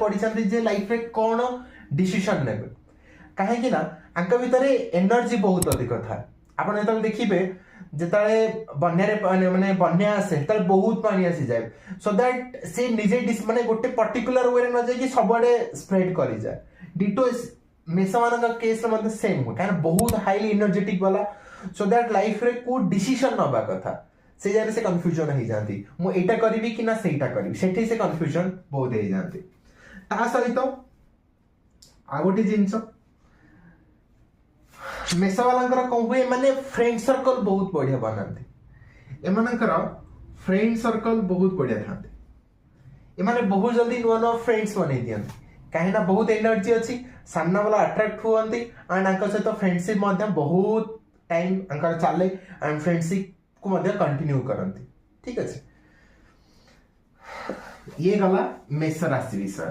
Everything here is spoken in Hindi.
पढ़ी जे लाइफ रे कौन डिसीजन नेबे कहीं ना आंक भितर एनर्जी बहुत अधिक था आपन जो देखिए जिते बन्या माने बन्या आसे बहुत पानी आसी जाए सो दैट से निजे माने गोटे पर्टिकुलर वे न जाए सब आड़े स्प्रेड कर जाए डिटो मेष मान केस सेम हुए कहीं बहुत हाईली एनर्जेटिक वाला सो दैट लाइफ रे को डिसीजन नबा कथा से जारे से कंफ्यूजन हो जाती मु एटा करिवि कि ना सेटा करिवि सेठी से कंफ्यूजन बहुत हो जाती ता सहित आ गोटे जिंस मेष वाला कौन हुए माने फ्रेंड सर्कल बहुत बढ़िया बनाते एमानकर फ्रेंड सर्कल बहुत बढ़िया था एमाने बहुत जल्दी नुआ नुआ फ्रेंड्स बनै दियंती कहीं ना बहुत एनर्जी अच्छी सामना वाला अट्रैक्ट हुआ एंड सहित फ्रेंडशिप बहुत टाइम चले एंड फ्रेंडशिप को कंटिन्यू करती ठीक अच्छे ये गला मेष राशि विषय।